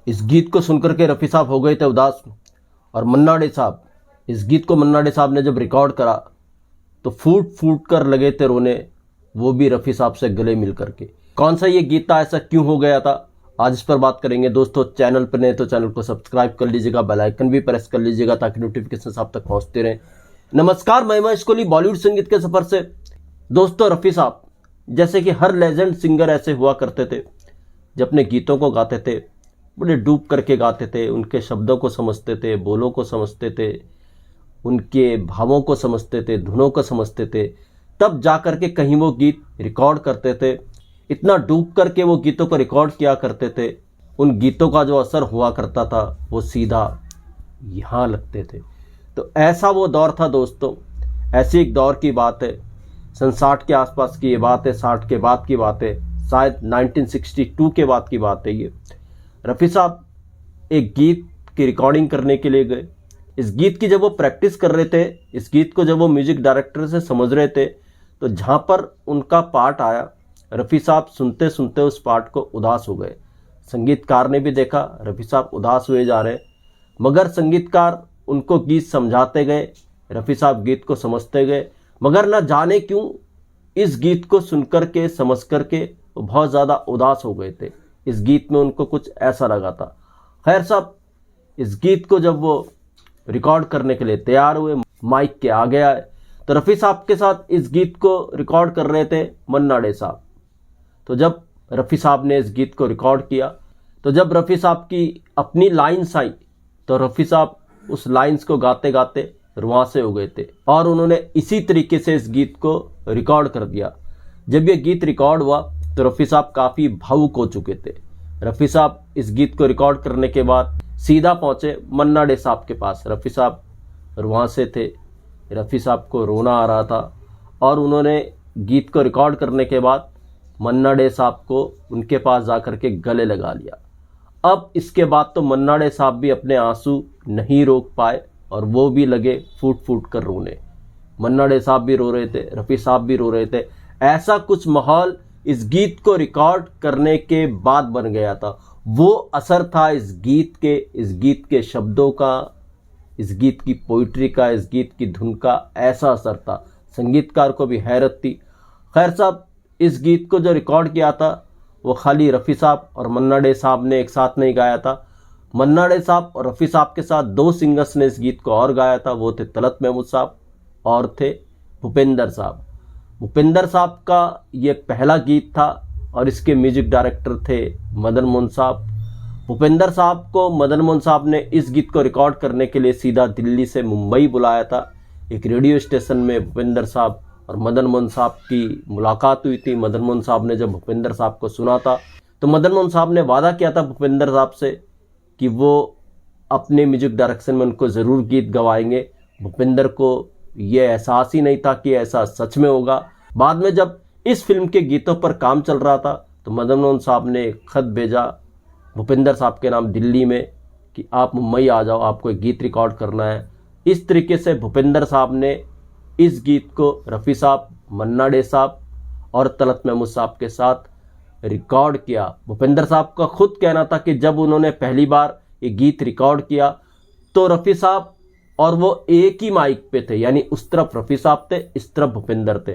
इस गीत को सुनकर के रफ़ी साहब हो गए थे उदास। और मन्ना डे साहब, इस गीत को मन्ना डे साहब ने जब रिकॉर्ड करा तो फूट फूट कर लगे थे रोने, वो भी रफ़ी साहब से गले मिल करके। कौन सा ये गीत था, ऐसा क्यों हो गया था, आज इस पर बात करेंगे। दोस्तों चैनल पर नए तो चैनल को सब्सक्राइब कर लीजिएगा, बेल आइकन भी प्रेस कर लीजिएगा ताकि नोटिफिकेशन आप तक पहुंचते रहें। नमस्कार, मैं महेश कोहली बॉलीवुड संगीत के सफर से। दोस्तों रफ़ी साहब जैसे कि हर लेजेंड सिंगर ऐसे हुआ करते थे, जब अपने गीतों को गाते थे बड़े डूब करके गाते थे, उनके शब्दों को समझते थे, बोलों को समझते थे, उनके भावों को समझते थे, धुनों को समझते थे, तब जा करके कहीं वो गीत रिकॉर्ड करते थे। इतना डूब करके वो गीतों को रिकॉर्ड किया करते थे, उन गीतों का जो असर हुआ करता था वो सीधा यहाँ लगते थे। तो ऐसा वो दौर था दोस्तों। ऐसी एक दौर की बात है, सन 60 के आसपास की ये बात है, 60 के बाद की बात है, शायद 1962 के बाद की बात है ये। रफ़ी साहब एक गीत की रिकॉर्डिंग करने के लिए गए। इस गीत की जब वो प्रैक्टिस कर रहे थे, इस गीत को जब वो म्यूजिक डायरेक्टर से समझ रहे थे, तो जहाँ पर उनका पार्ट आया, रफ़ी साहब सुनते सुनते उस पार्ट को उदास हो गए। संगीतकार ने भी देखा रफ़ी साहब उदास हुए जा रहे, मगर संगीतकार उनको गीत समझाते गए, रफ़ी साहब गीत को समझते गए, मगर न जाने क्यों इस गीत को सुनकर के समझ करके वो बहुत ज़्यादा उदास हो गए थे। इस गीत में उनको कुछ ऐसा लगा था। खैर साहब, इस गीत को जब वो रिकॉर्ड करने के लिए तैयार हुए, माइक के आगे आए, तो रफ़ी साहब के साथ इस गीत को रिकॉर्ड कर रहे थे मन्ना डे साहब। तो जब रफ़ी साहब ने इस गीत को रिकॉर्ड किया, तो जब रफ़ी साहब की अपनी लाइन्स आई, तो रफ़ी साहब उस लाइन्स को गाते गाते रुआंसे हो गए थे और उन्होंने इसी तरीके से इस गीत को रिकॉर्ड कर दिया। जब ये गीत रिकॉर्ड हुआ तो रफ़ी साहब काफ़ी भावुक हो चुके थे। रफ़ी साहब इस गीत को रिकॉर्ड करने के बाद सीधा पहुंचे मन्ना डे साहब के पास। रफ़ी साहब रुआंसे थे, रफ़ी साहब को रोना आ रहा था और उन्होंने गीत को रिकॉर्ड करने के बाद मन्ना डे साहब को उनके पास जाकर के गले लगा लिया। अब इसके बाद तो मन्ना डे साहब भी अपने आंसू नहीं रोक पाए और वो भी लगे फूट फूट कर रोने। मन्ना डे साहब भी रो रहे थे, रफ़ी साहब भी रो रहे थे। ऐसा कुछ माहौल इस गीत को रिकॉर्ड करने के बाद बन गया था। वो असर था इस गीत के शब्दों का, इस गीत की पोइट्री का, इस गीत की धुन का ऐसा असर था। संगीतकार को भी हैरत थी। खैर साहब, इस गीत को जो रिकॉर्ड किया था वो खाली रफ़ी साहब और मन्ना डे साहब ने एक साथ नहीं गाया था। मन्ना डे साहब और रफ़ी साहब के साथ दो सिंगर्स ने इस गीत को और गाया था। वो थे तलत महमूद साहब और थे भूपेंद्र साहब। भूपेंद्र साहब का ये पहला गीत था और इसके म्यूजिक डायरेक्टर थे मदन मोहन साहब। भूपेंद्र साहब को मदन मोहन साहब ने इस गीत को रिकॉर्ड करने के लिए सीधा दिल्ली से मुंबई बुलाया था। एक रेडियो स्टेशन में भूपेंद्र साहब और मदन मोहन साहब की मुलाकात हुई थी। मदन मोहन साहब ने जब भूपेंद्र साहब को सुना था, तो मदन मोहन साहब ने वादा किया था भूपेंद्र साहब से कि वो अपने म्यूजिक डायरेक्शन में उनको ज़रूर गीत गवाएंगे। भूपेंद्र को ये एहसास ही नहीं था कि ऐसा सच में होगा। बाद में जब इस फिल्म के गीतों पर काम चल रहा था, तो मदन मोहन साहब ने एक खत भेजा भूपेंद्र साहब के नाम दिल्ली में कि आप मुंबई आ जाओ, आपको एक गीत रिकॉर्ड करना है। इस तरीके से भूपेंद्र साहब ने इस गीत को रफ़ी साहब, मन्ना डे साहब और तलत महमूद साहब के साथ रिकॉर्ड किया। भूपेंद्र साहब का खुद कहना था कि जब उन्होंने पहली बार ये गीत रिकॉर्ड किया तो रफ़ी साहब और वो एक ही माइक पे थे, यानी उस तरफ रफ़ी साहब थे, इस तरफ भूपेंद्र थे।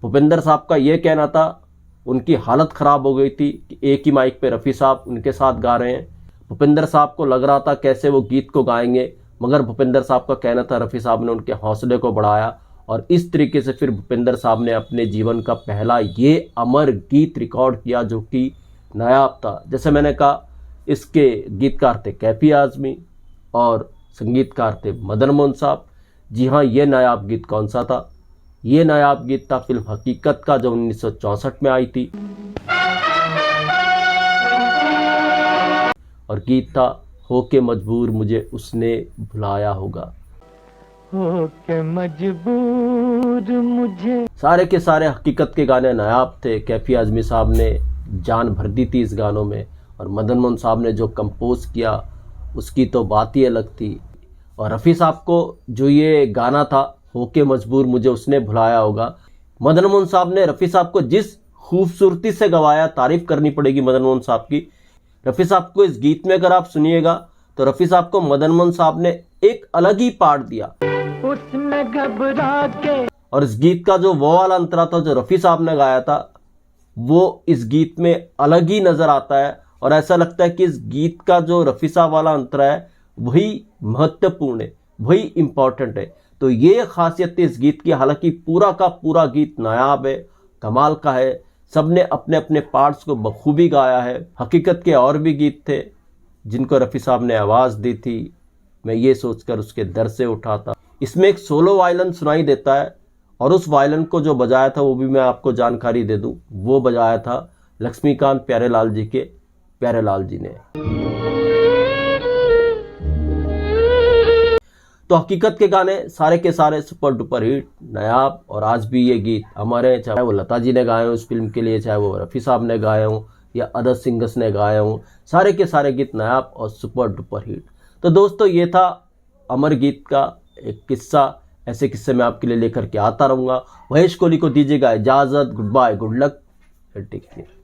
भूपेंद्र साहब का ये कहना था, उनकी हालत ख़राब हो गई थी कि एक ही माइक पे रफ़ी साहब उनके साथ गा रहे हैं। भूपेंद्र साहब को लग रहा था कैसे वो गीत को गाएंगे, मगर भूपेंद्र साहब का कहना था, रफ़ी साहब ने उनके हौसले को बढ़ाया और इस तरीके से फिर भूपेंद्र साहब ने अपने जीवन का पहला ये अमर गीत रिकॉर्ड किया जो कि नायाब था। जैसे मैंने कहा, इसके गीतकार थे कैफी आज़मी और संगीतकार थे मदन मोहन साहब। जी हाँ, ये नायाब गीत कौन सा था? ये नायाब गीत था फिल्म हकीकत का, जो 1964 में आई थी, और गीत था होके मजबूर मुझे उसने भुलाया होगा। होके मजबूर मुझे। सारे के सारे हकीकत के गाने नायाब थे। कैफी आज़मी साहब ने जान भर दी थी इस गानों में, और मदन मोहन साहब ने जो कंपोज किया उसकी तो बात ही अलग थी। और रफ़ी साहब को जो ये गाना था होके मजबूर मुझे उसने भुलाया होगा, मदन मोहन साहब ने रफ़ी साहब को जिस खूबसूरती से गवाया, तारीफ करनी पड़ेगी मदन मोहन साहब की। रफ़ी साहब को इस गीत में अगर आप सुनिएगा तो रफ़ी साहब को मदन मोहन साहब ने एक अलग ही पार्ट दिया। उसने घबरा के और इस गीत का जो वो वाला अंतरा था जो रफ़ी साहब ने गाया था वो इस गीत में अलग ही नजर आता है। और ऐसा लगता है कि इस गीत का जो रफ़ी साहब वाला अंतरा है वही महत्वपूर्ण है, वही इंपॉर्टेंट है। तो ये खासियत है इस गीत की। हालांकि पूरा का पूरा गीत नायाब है, कमाल का है, सबने अपने अपने पार्ट्स को बखूबी गाया है। हकीकत के और भी गीत थे जिनको रफ़ी साहब ने आवाज़ दी थी, मैं ये सोचकर उसके दर से उठा था। इसमें एक सोलो वायलिन सुनाई देता है और उस वायलिन को जो बजाया था वो भी मैं आपको जानकारी दे दूं, वो बजाया था लक्ष्मीकांत प्यारेलाल जी के प्यारेलाल जी ने। तो हकीकत के गाने सारे के सारे सुपर डुपर हिट, नायाब। और आज भी ये गीत हमारे, चाहे वो लता जी ने गाए हों इस फिल्म के लिए, चाहे वो रफ़ी साहब ने गाए हों या अदर सिंगर्स ने गाए हों, सारे के सारे गीत नायाब और सुपर डुपर हिट। तो दोस्तों ये था अमर गीत का एक किस्सा। ऐसे किस्से मैं आपके लिए लेकर के आता रहूँगा। महेश कोहली को दीजिएगा इजाज़त। Goodbye, good luck, take care.